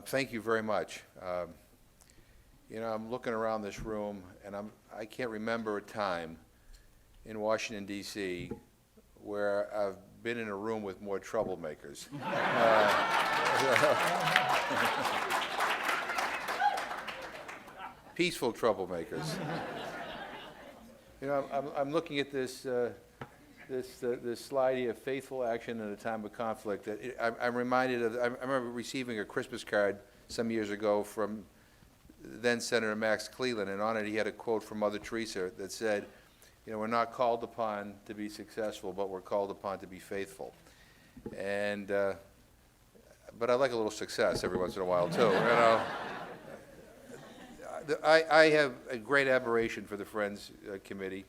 Thank you very much. I'm looking around this room, and I can't remember a time in Washington, D.C. where I've been in a room with more troublemakers. Peaceful troublemakers. I'm looking at this slide here, faithful action in a time of conflict. I'm reminded of, I remember receiving a Christmas card some years ago from then Senator Max Cleland, and on it he had a quote from Mother Teresa that said, we're not called upon to be successful, but we're called upon to be faithful. And, but I like a little success every once in a while too, I have a great admiration for the Friends Committee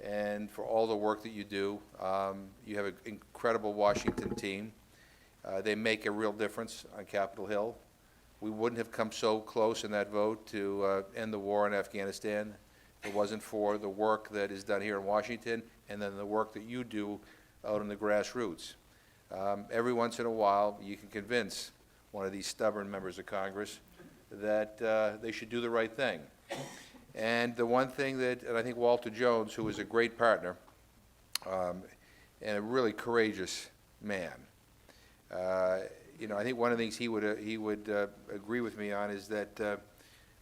and for all the work that you do. You have an incredible Washington team. They make a real difference on Capitol Hill. We wouldn't have come so close in that vote to end the war in Afghanistan if it wasn't for the work that is done here in Washington and then the work that you do out in the grassroots. Every once in a while, you can convince one of these stubborn members of Congress that they should do the right thing. And the one thing that, and I think Walter Jones, who is a great partner and a really courageous man, I think one of the things he would agree with me on is that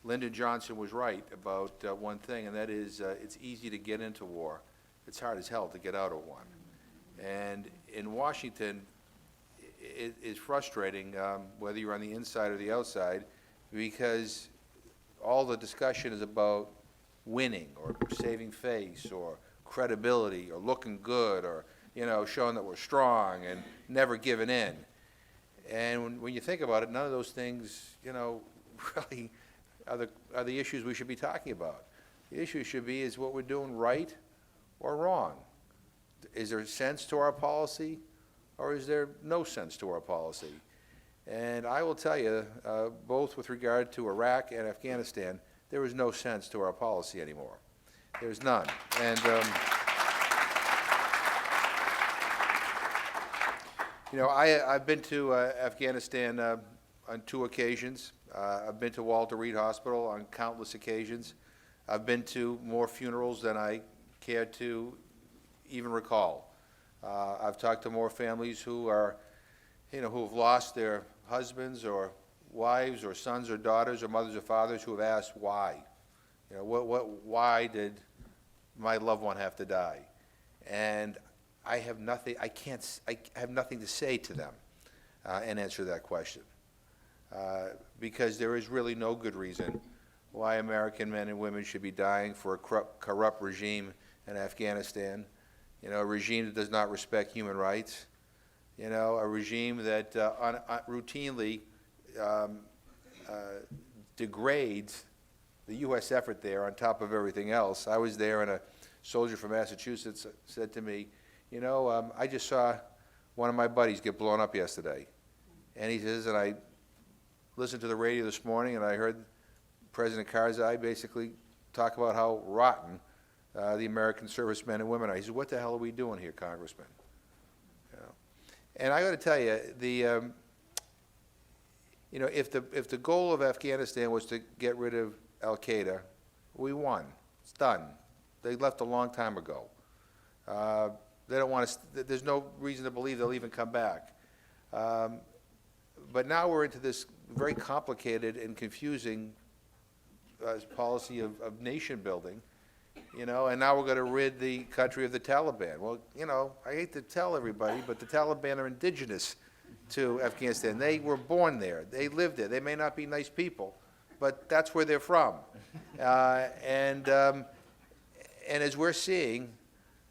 Lyndon Johnson was right about one thing, and that is it's easy to get into war. It's hard as hell to get out of one. And in Washington, it is frustrating whether you're on the inside or the outside, because all the discussion is about winning or saving face or credibility or looking good or, showing that we're strong and never giving in. And when you think about it, none of those things, really are the issues we should be talking about. The issue should be, is what we're doing right or wrong? Is there sense to our policy, or is there no sense to our policy? And I will tell you, both with regard to Iraq and Afghanistan, there is no sense to our policy anymore. There's none. And I've been to Afghanistan on 2 occasions. I've been to Walter Reed Hospital on countless occasions. I've been to more funerals than I care to even recall. I've talked to more families who are, who have lost their husbands or wives or sons or daughters or mothers or fathers who have asked why. Why did my loved one have to die? And I have nothing, I have nothing to say to them and answer that question. Because there is really no good reason why American men and women should be dying for a corrupt regime in Afghanistan, a regime that does not respect human rights, a regime that routinely degrades the U.S. effort there on top of everything else. I was there, and a soldier from Massachusetts said to me, I just saw one of my buddies get blown up yesterday. And he says, and I listened to the radio this morning, and I heard President Karzai basically talk about how rotten the American servicemen and women are. He said, what the hell are we doing here, Congressman? And I got to tell you, if the goal of Afghanistan was to get rid of Al-Qaeda, we won. It's done. They left a long time ago. They don't want to. There's no reason to believe they'll even come back. But now we're into this very complicated and confusing policy of nation building, and now we're going to rid the country of the Taliban. Well, I hate to tell everybody, but the Taliban are indigenous to Afghanistan. They were born there. They live there. They may not be nice people, but that's where they're from. And as we're seeing,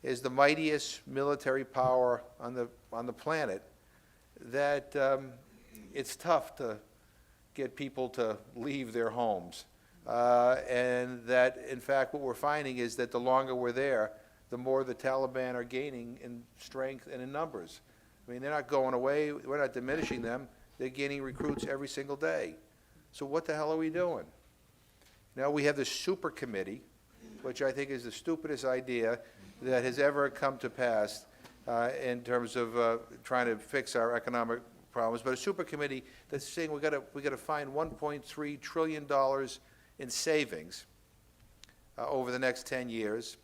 is the mightiest military power on the planet, that it's tough to get people to leave their homes. And that, in fact, what we're finding is that the longer we're there, the more the Taliban are gaining in strength and in numbers. I mean, they're not going away. We're not diminishing them. They're gaining recruits every single day. So what the hell are we doing? Now we have this super committee, which I think is the stupidest idea that has ever come to pass in terms of trying to fix our economic problems, but a super committee that's saying we got to find $1.3 trillion in savings over the next 10 years.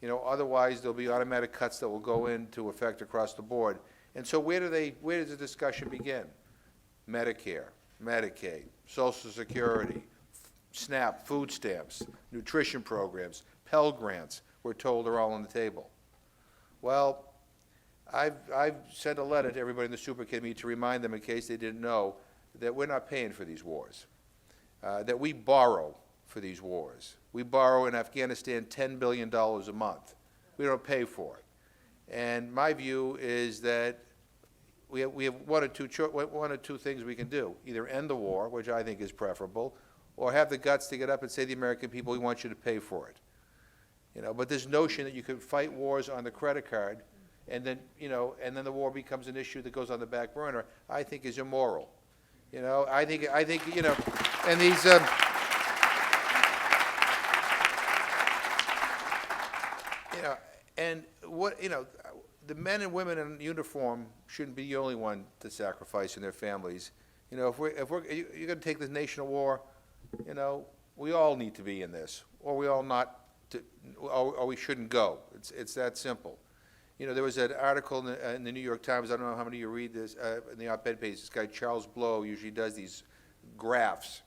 You know, otherwise there'll be automatic cuts that will go into effect across the board. And so where does the discussion begin? Medicare, Medicaid, Social Security, SNAP, food stamps, nutrition programs, Pell Grants, we're told are all on the table. Well, I've sent a letter to everybody in the super committee to remind them, in case they didn't know, that we're not paying for these wars, that we borrow for these wars. We borrow in Afghanistan $10 billion a month. We don't pay for it. And my view is that we have one or two things we can do. Either end the war, which I think is preferable, or have the guts to get up and say to the American people, we want you to pay for it. You know, but this notion that you can fight wars on the credit card and then, you know, and then the war becomes an issue that goes on the back burner, I think is immoral. You know, I think, you know, and these, you know, and what, you know, the men and women in uniform shouldn't be the only one to sacrifice in their families. You know, if you're going to take this nation to war, you know, we all need to be in this, or we all not, or we shouldn't go. It's that simple. You know, there was an article in the New York Times, I don't know how many of you read this, in the op-ed page, this guy Charles Blow usually does these graphs,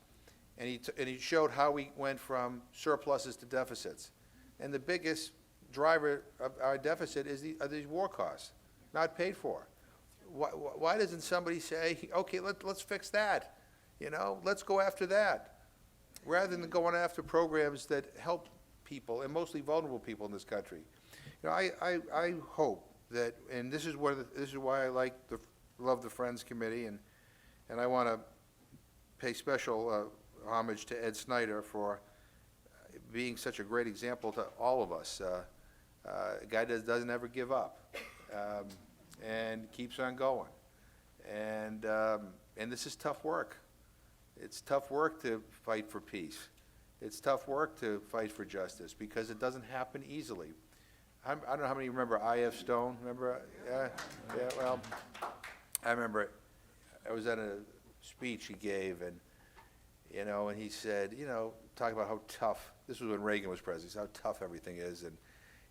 and he showed how we went from surpluses to deficits. And the biggest driver of our deficit are these war costs, not paid for. Why doesn't somebody say, okay, let's fix that, you know, let's go after that, rather than going after programs that help people, and mostly vulnerable people in this country. You know, I hope that, and this is why I love the Friends Committee, and I want to pay special homage to Ed Snyder for being such a great example to all of us. A guy that doesn't ever give up, and keeps on going. And this is tough work. It's tough work to fight for peace. It's tough work to fight for justice, because it doesn't happen easily. I don't know how many remember I.F. Stone. Remember? Yeah, well, I remember I was at a speech he gave, and, you know, and he said, you know, talking about how tough, this was when Reagan was president, how tough everything is. And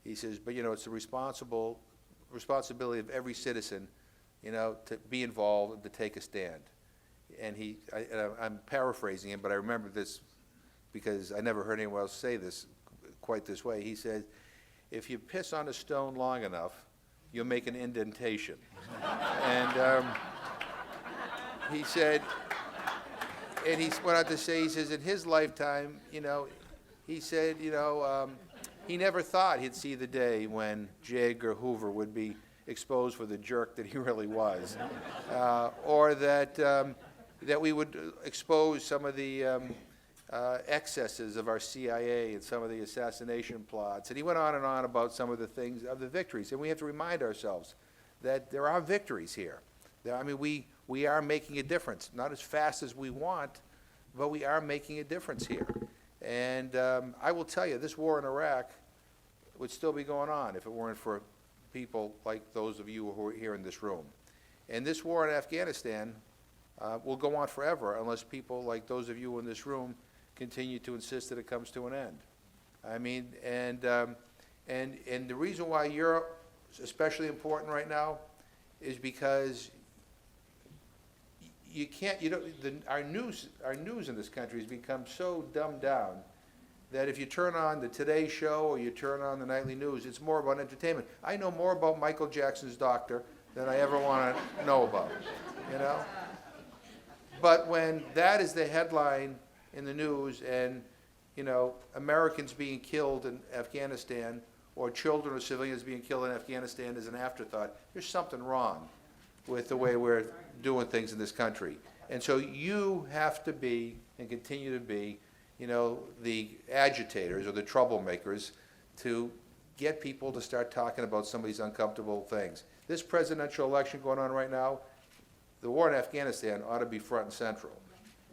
he says, but, you know, it's the responsibility of every citizen, you know, to be involved and to take a stand. And I'm paraphrasing him, but I remember this because I never heard anyone else say this quite this way. He said, if you piss on a stone long enough, you'll make an indentation. And he said, and he went on to say, he says, in his lifetime, you know, he said, you know, he never thought he'd see the day when J. Edgar Hoover would be exposed for the jerk that he really was, or that that we would expose some of the excesses of our CIA and some of the assassination plots. And he went on and on about some of the things, of the victories. And we have to remind ourselves that there are victories here. I mean, we are making a difference, not as fast as we want, but we are making a difference here. And I will tell you, this war in Iraq would still be going on if it weren't for people like those of you who are here in this room. And this war in Afghanistan will go on forever unless people like those of you in this room continue to insist that it comes to an end. I mean, and the reason why you're especially important right now is because you can't, you know, our news in this country has become so dumbed down that if you turn on the Today Show or you turn on the nightly news, it's more about entertainment. I know more about Michael Jackson's doctor than I ever want to know about, you know? But when that is the headline in the news, and, you know, Americans being killed in Afghanistan or children or civilians being killed in Afghanistan is an afterthought, there's something wrong with the way we're doing things in this country. And so you have to be, and continue to be, you know, the agitators or the troublemakers to get people to start talking about some of these uncomfortable things. This presidential election going on right now, the war in Afghanistan ought to be front and central.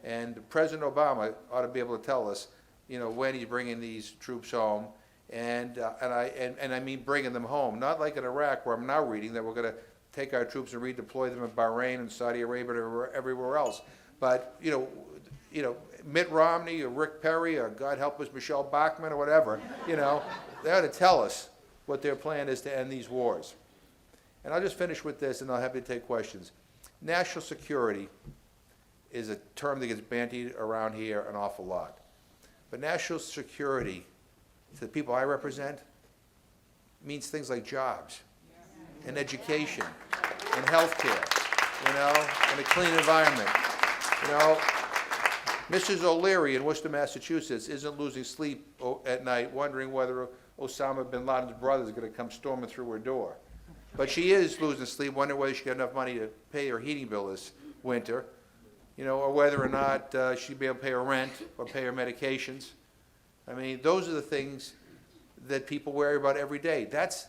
And President Obama ought to be able to tell us, you know, when he's bringing these troops home, and I mean bringing them home, not like in Iraq where I'm now reading that we're going to take our troops and redeploy them in Bahrain and Saudi Arabia and everywhere else. But, Mitt Romney or Rick Perry or, God help us, Michelle Bachmann or whatever, they ought to tell us what their plan is to end these wars. And I'll just finish with this, and I'll have you take questions. National security is a term that gets bandied around here an awful lot. But national security, to the people I represent, means things like jobs and education and health care, and a clean environment. Mrs. O'Leary in Worcester, Massachusetts isn't losing sleep at night wondering whether Osama bin Laden's brother is going to come storming through her door. But she is losing sleep wondering whether she got enough money to pay her heating bill this winter, or whether or not she'd be able to pay her rent or pay her medications. I mean, those are the things that people worry about every day. That's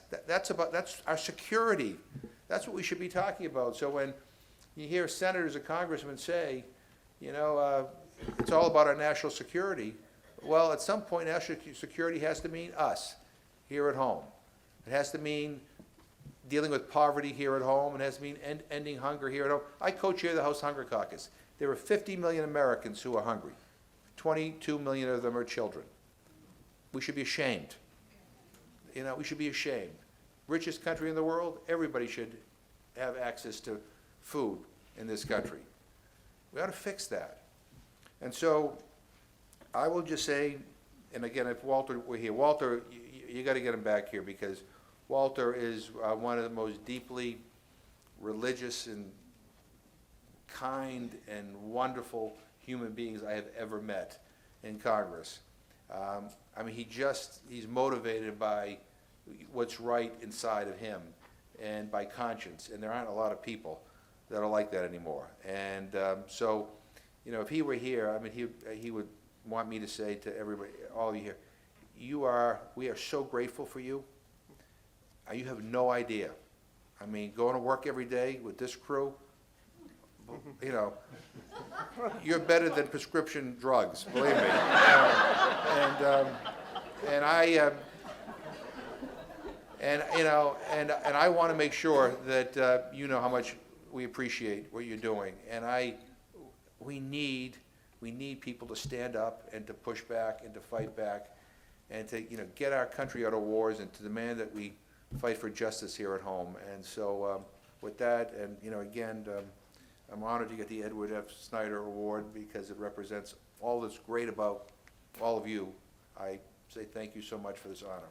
our security. That's what we should be talking about. So when you hear senators or congressmen say, it's all about our national security, well, at some point, national security has to mean us here at home. It has to mean dealing with poverty here at home. It has to mean ending hunger here at home. I co-chair the House Hunger Caucus. There are 50 million Americans who are hungry. 22 million of them are children. We should be ashamed. We should be ashamed. Richest country in the world, everybody should have access to food in this country. We ought to fix that. And so I will just say, and again, if Walter were here, Walter, you got to get him back here, because Walter is one of the most deeply religious and kind and wonderful human beings I have ever met in Congress. I mean, he's motivated by what's right inside of him and by conscience, and there aren't a lot of people that are like that anymore. And so, if he were here, I mean, he would want me to say to everybody, all of you here, we are so grateful for you. You have no idea. I mean, going to work every day with this crew, you're better than prescription drugs, believe me. And I want to make sure that you know how much we appreciate what you're doing. And we need people to stand up and to push back and to fight back and to get our country out of wars and to demand that we fight for justice here at home. And so with that, and again, I'm honored to get the Edward F. Snyder Award because it represents all that's great about all of you. I say thank you so much for this honor.